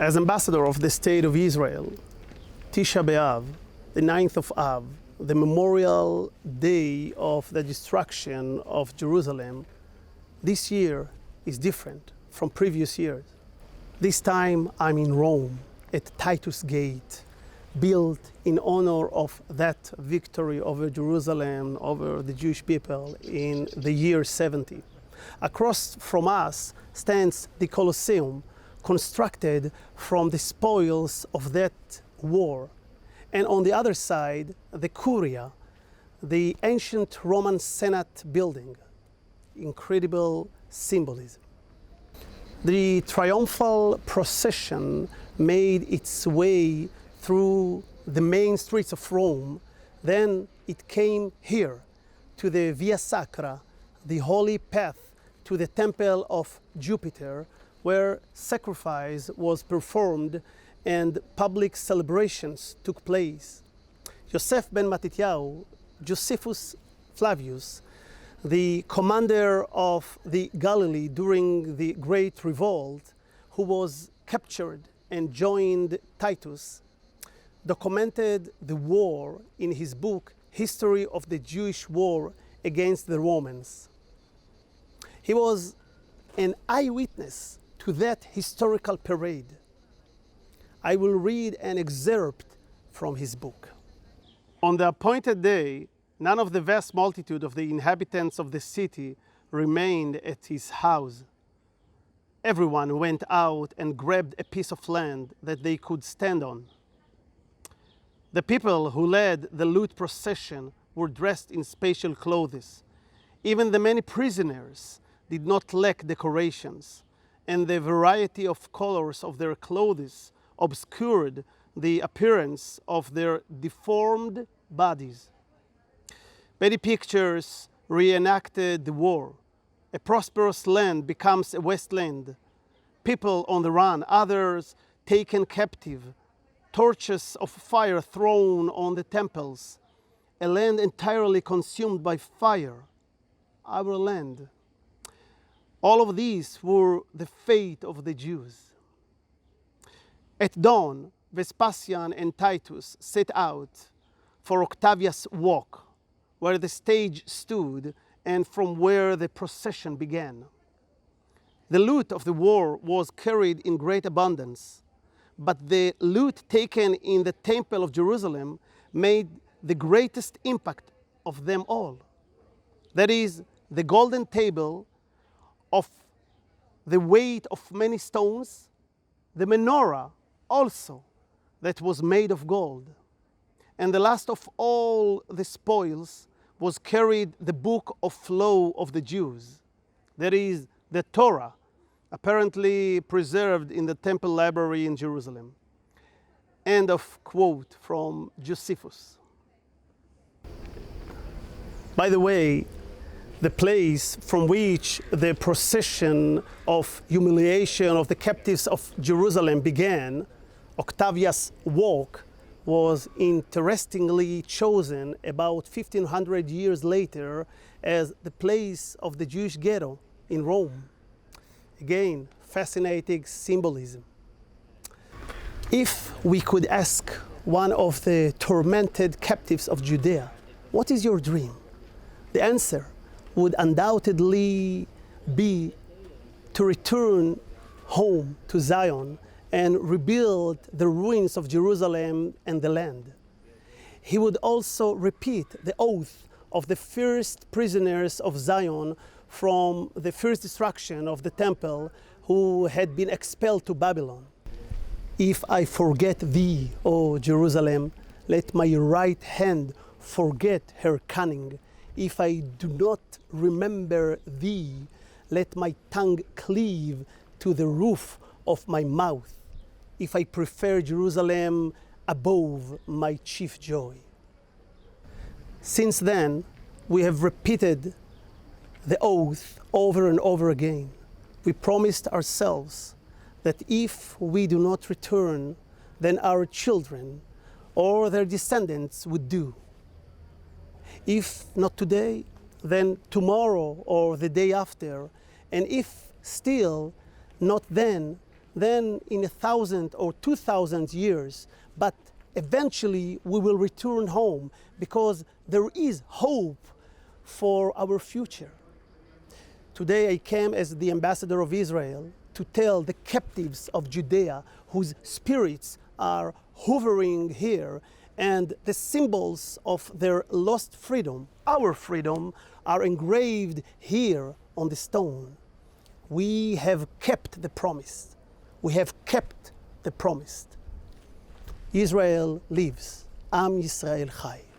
As ambassador of the State of Israel, Tisha B'Av, the 9th of Av, the memorial day of the destruction of Jerusalem, this year is different from previous years. This time I'm in Rome at Titus Gate, built in honor of that victory over Jerusalem, over the Jewish people in the year 70. Across from us stands the Colosseum, constructed from the spoils of that war. And on the other side, the Curia, the ancient Roman Senate building. Incredible symbolism. The triumphal procession made its way through the main streets of Rome. Then it came here to the Via Sacra, the holy path to the temple of Jupiter, where sacrifice was performed and public celebrations took place. Yosef ben Matityahu, Josephus Flavius, the commander of the Galilee during the Great Revolt, who was captured and joined Titus, documented the war in his book, History of the Jewish War against the Romans. He was an eyewitness to that historical parade. I will read an excerpt from his book. On the appointed day, none of the vast multitude of the inhabitants of the city remained at his house. Everyone went out and grabbed a piece of land that they could stand on. The people who led the loot procession were dressed in special clothes. Even the many prisoners did not lack decorations, and the variety of colors of their clothes obscured the appearance of their deformed bodies. Many pictures reenacted the war. A prosperous land becomes a wasteland. People on the run, others taken captive. Torches of fire thrown on the temples. A land entirely consumed by fire. Our land. All of these were the fate of the Jews. At dawn, Vespasian and Titus set out for Octavia's walk, where the stage stood and from where the procession began. The loot of the war was carried in great abundance, but the loot taken in the Temple of Jerusalem made the greatest impact of them all. That is, the golden table of the weight of many stones, the menorah also that was made of gold. And the last of all the spoils was carried the book of law of the Jews, that is, the Torah, apparently preserved in the temple library in Jerusalem. End of quote from Josephus. By the way, the place from which the procession of humiliation of the captives of Jerusalem began, Octavia's walk, was interestingly chosen about 1500 years later as the place of the Jewish ghetto in Rome. Again, fascinating symbolism. If we could ask one of the tormented captives of Judea, what is your dream? The answer would undoubtedly be to return home to Zion and rebuild the ruins of Jerusalem and the land. He would also repeat the oath of the first prisoners of Zion from the first destruction of the temple, who had been expelled to Babylon. If I forget thee, O Jerusalem, let my right hand forget her cunning. If I do not remember thee, let my tongue cleave to the roof of my mouth. If I prefer Jerusalem above my chief joy. Since then, we have repeated the oath over and over again. We promised ourselves that if we do not return, then our children or their descendants would do. If not today, then tomorrow or the day after, and if still not then, then in 1,000 or 2,000 years, but eventually we will return home because there is hope for our future. Today I came as the ambassador of Israel to tell the captives of Judea whose spirits are hovering here, and the symbols of their lost freedom, our freedom, are engraved here on the stone. We have kept the promise. We have kept the promise. Israel lives. Am Yisrael Chai.